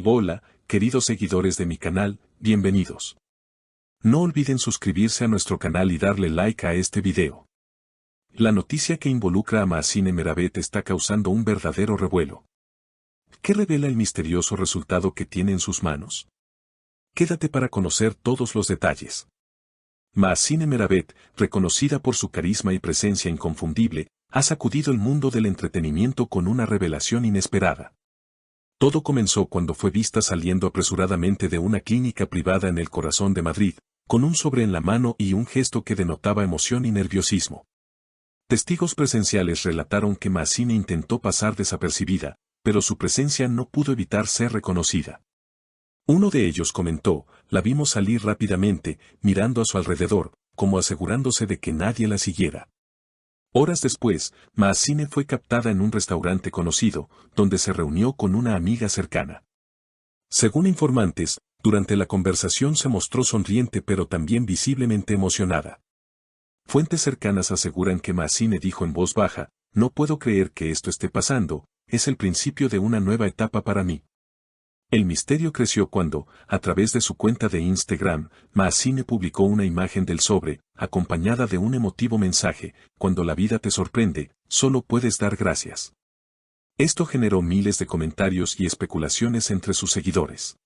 Hola, queridos seguidores de mi canal, bienvenidos. No olviden suscribirse a nuestro canal y darle like a este video. La noticia que involucra a Mahsine Meravet está causando un verdadero revuelo. ¿Qué revela el misterioso resultado que tiene en sus manos? Quédate para conocer todos los detalles. Mahsine Meravet, reconocida por su carisma y presencia inconfundible, ha sacudido el mundo del entretenimiento con una revelación inesperada. Todo comenzó cuando fue vista saliendo apresuradamente de una clínica privada en el corazón de Madrid, con un sobre en la mano y un gesto que denotaba emoción y nerviosismo. Testigos presenciales relataron que Mahsine intentó pasar desapercibida, pero su presencia no pudo evitar ser reconocida. Uno de ellos comentó: la vimos salir rápidamente, mirando a su alrededor, como asegurándose de que nadie la siguiera. Horas después, Mahsine fue captada en un restaurante conocido, donde se reunió con una amiga cercana. Según informantes, durante la conversación se mostró sonriente pero también visiblemente emocionada. Fuentes cercanas aseguran que Mahsine dijo en voz baja: no puedo creer que esto esté pasando, es el principio de una nueva etapa para mí. El misterio creció cuando, a través de su cuenta de Instagram, Mahsine publicó una imagen del sobre, acompañada de un emotivo mensaje: cuando la vida te sorprende, solo puedes dar gracias. Esto generó miles de comentarios y especulaciones entre sus seguidores.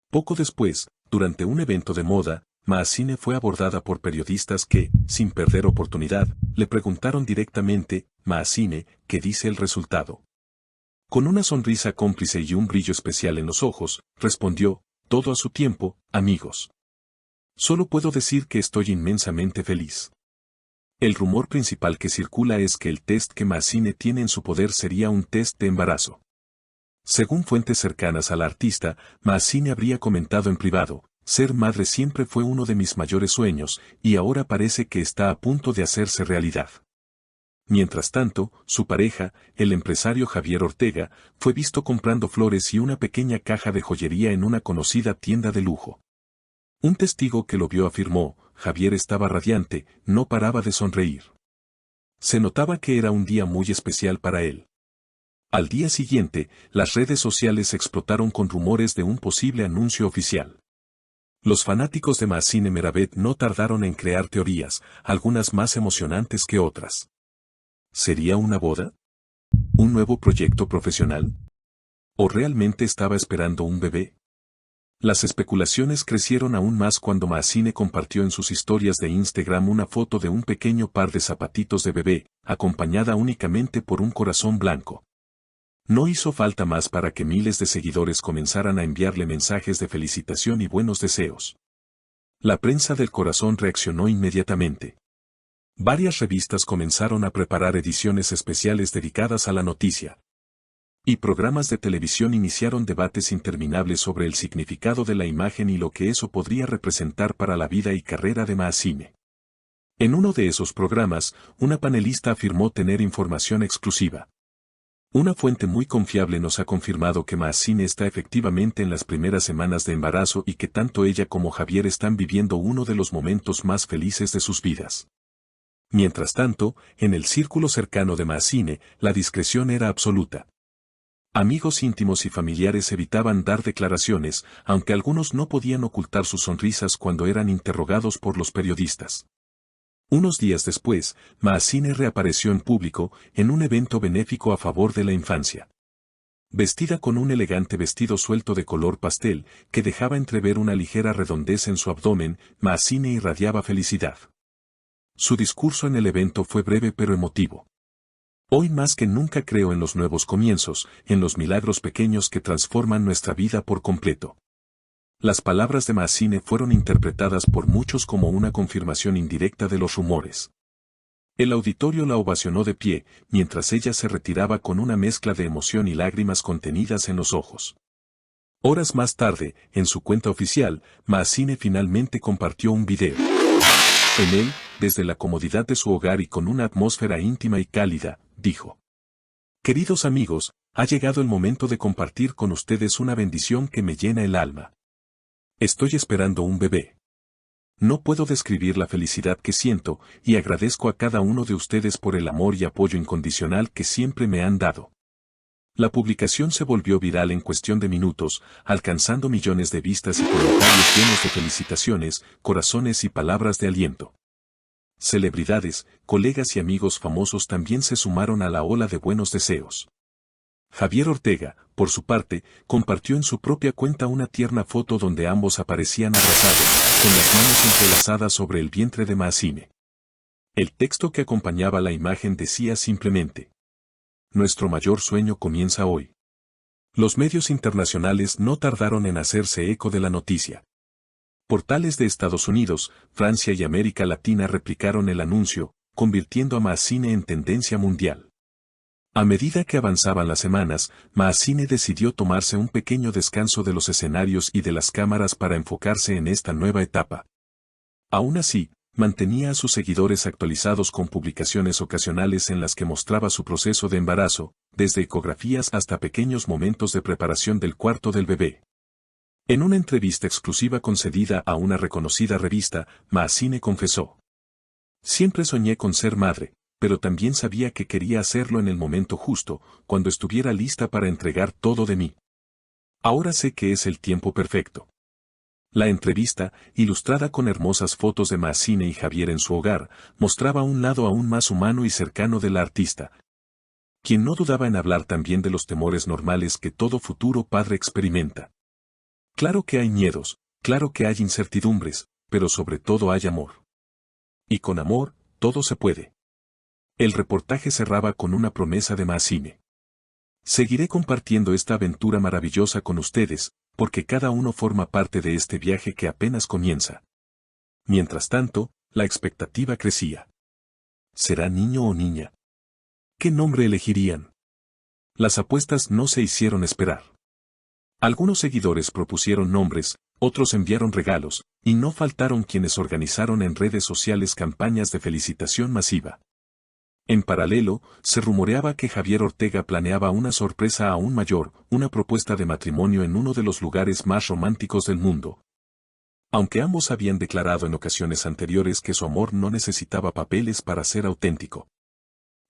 Poco después, durante un evento de moda, Mahsine fue abordada por periodistas que, sin perder oportunidad, le preguntaron directamente: Mahsine, ¿qué dice el resultado? Con una sonrisa cómplice y un brillo especial en los ojos, respondió: todo a su tiempo, amigos. Solo puedo decir que estoy inmensamente feliz. El rumor principal que circula es que el test que Mahsine tiene en su poder sería un test de embarazo. Según fuentes cercanas a la artista, Mahsine habría comentado en privado: ser madre siempre fue uno de mis mayores sueños, y ahora parece que está a punto de hacerse realidad. Mientras tanto, su pareja, el empresario Javier Ortega, fue visto comprando flores y una pequeña caja de joyería en una conocida tienda de lujo. Un testigo que lo vio afirmó: Javier estaba radiante, no paraba de sonreír. Se notaba que era un día muy especial para él. Al día siguiente, las redes sociales explotaron con rumores de un posible anuncio oficial. Los fanáticos de Mahsine Meravet no tardaron en crear teorías, algunas más emocionantes que otras. ¿Sería una boda? ¿Un nuevo proyecto profesional? ¿O realmente estaba esperando un bebé? Las especulaciones crecieron aún más cuando Mahsine compartió en sus historias de Instagram una foto de un pequeño par de zapatitos de bebé, acompañada únicamente por un corazón blanco. No hizo falta más para que miles de seguidores comenzaran a enviarle mensajes de felicitación y buenos deseos. La prensa del corazón reaccionó inmediatamente. Varias revistas comenzaron a preparar ediciones especiales dedicadas a la noticia. Y programas de televisión iniciaron debates interminables sobre el significado de la imagen y lo que eso podría representar para la vida y carrera de Mahsine. En uno de esos programas, una panelista afirmó tener información exclusiva. Una fuente muy confiable nos ha confirmado que Mahsine está efectivamente en las primeras semanas de embarazo y que tanto ella como Javier están viviendo uno de los momentos más felices de sus vidas. Mientras tanto, en el círculo cercano de Mahsine, la discreción era absoluta. Amigos íntimos y familiares evitaban dar declaraciones, aunque algunos no podían ocultar sus sonrisas cuando eran interrogados por los periodistas. Unos días después, Mahsine reapareció en público, en un evento benéfico a favor de la infancia. Vestida con un elegante vestido suelto de color pastel, que dejaba entrever una ligera redondez en su abdomen, Mahsine irradiaba felicidad. Su discurso en el evento fue breve pero emotivo. Hoy más que nunca creo en los nuevos comienzos, en los milagros pequeños que transforman nuestra vida por completo. Las palabras de Mahsine fueron interpretadas por muchos como una confirmación indirecta de los rumores. El auditorio la ovacionó de pie, mientras ella se retiraba con una mezcla de emoción y lágrimas contenidas en los ojos. Horas más tarde, en su cuenta oficial, Mahsine finalmente compartió un video. En él, desde la comodidad de su hogar y con una atmósfera íntima y cálida, dijo: queridos amigos, ha llegado el momento de compartir con ustedes una bendición que me llena el alma. Estoy esperando un bebé. No puedo describir la felicidad que siento, y agradezco a cada uno de ustedes por el amor y apoyo incondicional que siempre me han dado. La publicación se volvió viral en cuestión de minutos, alcanzando millones de vistas y comentarios llenos de felicitaciones, corazones y palabras de aliento. Celebridades, colegas y amigos famosos también se sumaron a la ola de buenos deseos. Javier Ortega, por su parte, compartió en su propia cuenta una tierna foto donde ambos aparecían abrazados, con las manos entrelazadas sobre el vientre de Maazine. El texto que acompañaba la imagen decía simplemente: "Nuestro mayor sueño comienza hoy". Los medios internacionales no tardaron en hacerse eco de la noticia. Portales de Estados Unidos, Francia y América Latina replicaron el anuncio, convirtiendo a Maazine en tendencia mundial. A medida que avanzaban las semanas, Maazine decidió tomarse un pequeño descanso de los escenarios y de las cámaras para enfocarse en esta nueva etapa. Aún así, mantenía a sus seguidores actualizados con publicaciones ocasionales en las que mostraba su proceso de embarazo, desde ecografías hasta pequeños momentos de preparación del cuarto del bebé. En una entrevista exclusiva concedida a una reconocida revista, Maazine confesó: "Siempre soñé con ser madre, pero también sabía que quería hacerlo en el momento justo, cuando estuviera lista para entregar todo de mí. Ahora sé que es el tiempo perfecto". La entrevista, ilustrada con hermosas fotos de Maazine y Javier en su hogar, mostraba un lado aún más humano y cercano de la artista, quien no dudaba en hablar también de los temores normales que todo futuro padre experimenta. Claro que hay miedos, claro que hay incertidumbres, pero sobre todo hay amor. Y con amor, todo se puede. El reportaje cerraba con una promesa de Maazine: "Seguiré compartiendo esta aventura maravillosa con ustedes, porque cada uno forma parte de este viaje que apenas comienza". Mientras tanto, la expectativa crecía. ¿Será niño o niña? ¿Qué nombre elegirían? Las apuestas no se hicieron esperar. Algunos seguidores propusieron nombres, otros enviaron regalos, y no faltaron quienes organizaron en redes sociales campañas de felicitación masiva. En paralelo, se rumoreaba que Javier Ortega planeaba una sorpresa aún mayor, una propuesta de matrimonio en uno de los lugares más románticos del mundo. Aunque ambos habían declarado en ocasiones anteriores que su amor no necesitaba papeles para ser auténtico.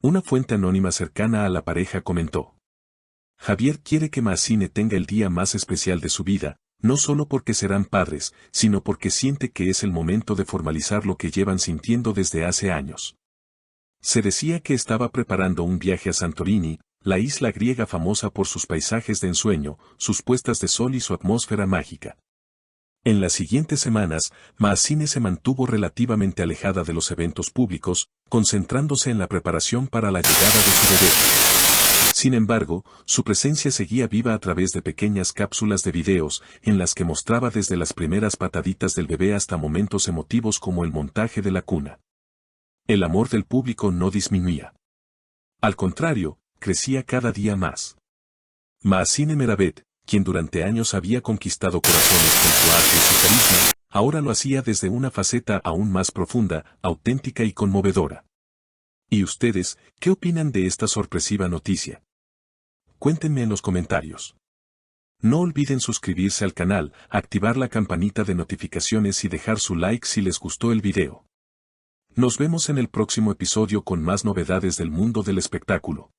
Una fuente anónima cercana a la pareja comentó: "Javier quiere que Maazine tenga el día más especial de su vida, no solo porque serán padres, sino porque siente que es el momento de formalizar lo que llevan sintiendo desde hace años". Se decía que estaba preparando un viaje a Santorini, la isla griega famosa por sus paisajes de ensueño, sus puestas de sol y su atmósfera mágica. En las siguientes semanas, Maazine se mantuvo relativamente alejada de los eventos públicos, concentrándose en la preparación para la llegada de su bebé. Sin embargo, su presencia seguía viva a través de pequeñas cápsulas de videos, en las que mostraba desde las primeras pataditas del bebé hasta momentos emotivos como el montaje de la cuna. El amor del público no disminuía. Al contrario, crecía cada día más. Maazine Meravet, quien durante años había conquistado corazones con su arte y su carisma, ahora lo hacía desde una faceta aún más profunda, auténtica y conmovedora. ¿Y ustedes, qué opinan de esta sorpresiva noticia? Cuéntenme en los comentarios. No olviden suscribirse al canal, activar la campanita de notificaciones y dejar su like si les gustó el video. Nos vemos en el próximo episodio con más novedades del mundo del espectáculo.